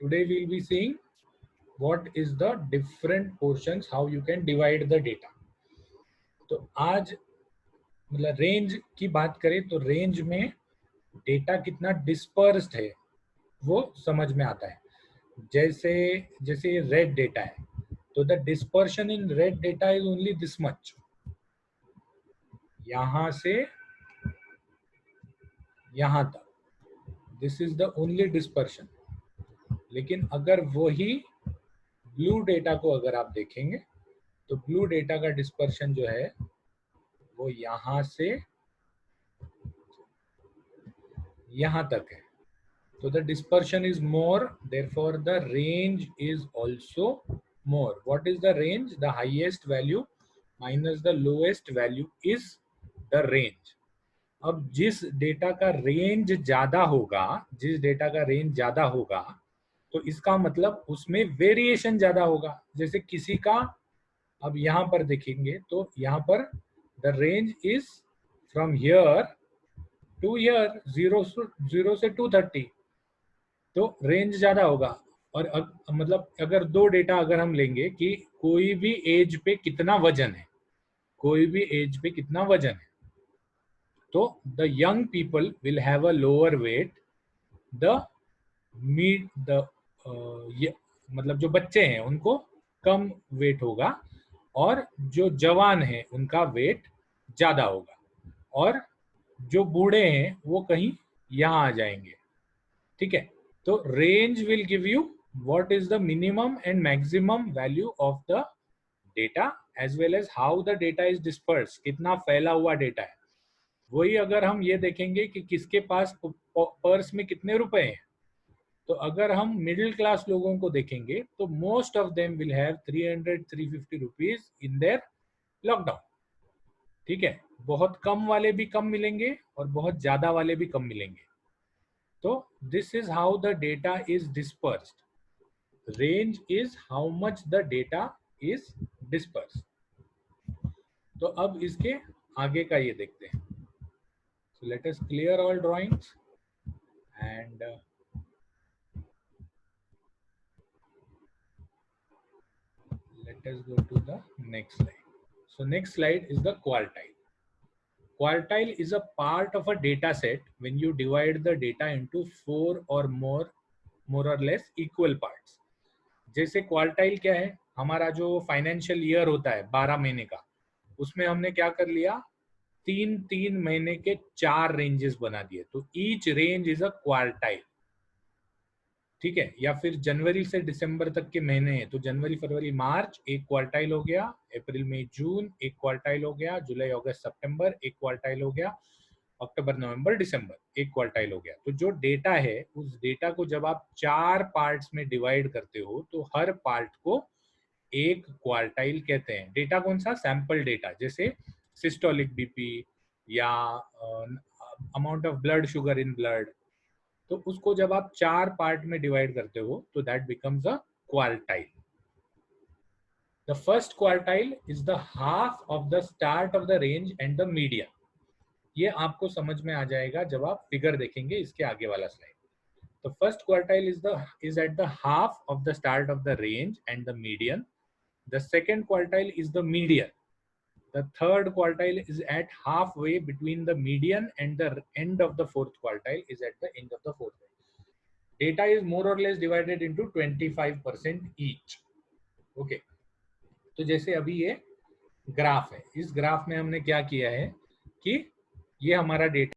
Today we'll be seeing what is the different portions, how you can divide the data. तो आज मतलब range की बात करें तो रेंज में डेटा कितना डिस्पर्स्ड है वो समझ में आता है. जैसे जैसे रेड डेटा है तो the dispersion in red data is only this much, यहां से यहां तक, this is the only dispersion. लेकिन अगर वही ब्लू डेटा को अगर आप देखेंगे तो ब्लू डेटा का डिस्पर्शन जो है वो यहां से यहां तक है. So the dispersion is more, therefore the range is also more. What is the range? The highest value minus the lowest value is the range. अब जिस डेटा का रेंज ज्यादा होगा, जिस डेटा का रेंज ज्यादा होगा तो इसका मतलब उसमें वेरिएशन ज्यादा होगा. जैसे किसी का अब यहां पर देखेंगे तो यहां पर the range is from here to here, 0 से 230, तो रेंज ज्यादा होगा. और मतलब अगर दो डेटा अगर हम लेंगे कि कोई भी एज पे कितना वजन है, कोई भी एज पे कितना वजन है, तो the young people will have a lower weight, the mid the मतलब जो बच्चे हैं उनको कम वेट होगा, और जो जवान है उनका वेट ज्यादा होगा, और जो बूढ़े हैं वो कहीं यहाँ आ जाएंगे. ठीक है. तो range will give you what is the minimum and maximum value of the data as well as how the data is dispersed, कितना फैला हुआ डेटा है. वही अगर हम ये देखेंगे कि किसके पास पर्स में कितने रुपए हैं, तो अगर हम मिडिल क्लास लोगों को देखेंगे तो most of them will have 300-350 rupees in their lockdown. ठीक है. बहुत कम वाले भी कम मिलेंगे और बहुत ज्यादा वाले भी कम मिलेंगे. तो this is how the data is dispersed. Range is how much the data is dispersed. तो अब इसके आगे का ये देखते हैं. So let us clear all drawings and let us go to the next slide. So next slide is the quartile. Quartile is a part of a data set when you divide the data into 4 or more or less equal parts. जैसे quartile क्या है, हमारा जो financial year होता है 12 महीने का, उसमें हमने क्या कर लिया, 3 महीने के 4 रेंजेस बना दिए. तो each range is a quartile. ठीक है. या फिर जनवरी से दिसंबर तक के महीने हैं तो जनवरी फरवरी मार्च एक क्वार्टाइल हो गया, अप्रैल मई जून एक क्वार्टाइल हो गया, जुलाई अगस्त सितंबर एक क्वार्टाइल हो गया, अक्टूबर नवंबर दिसंबर एक क्वार्टाइल हो गया. तो जो डेटा है उस डेटा को जब आप 4 पार्ट्स में डिवाइड करते हो तो हर पार्ट को एक क्वार्टाइल कहते हैं. डेटा कौन सा? Sample data. जैसे सिस्टोलिक बीपी या amount of blood sugar in blood, तो उसको जब आप 4 पार्ट में डिवाइड करते हो तो that becomes a quartile. The first quartile is the half of the start of the range and the median. ये आपको समझ में आ जाएगा जब आप फिगर देखेंगे इसके आगे वाला स्लाइड. तो first quartile is at the half of the start of the range and the median. The second quartile is the median. The third quartile is at halfway between the median and the end of the fourth quartile is at the end of the fourth quartile. Data is more or less divided into 25% each. Okay. तो जैसे अभी ये graph है, इस graph में हमने क्या किया है कि ये हमारा डेटा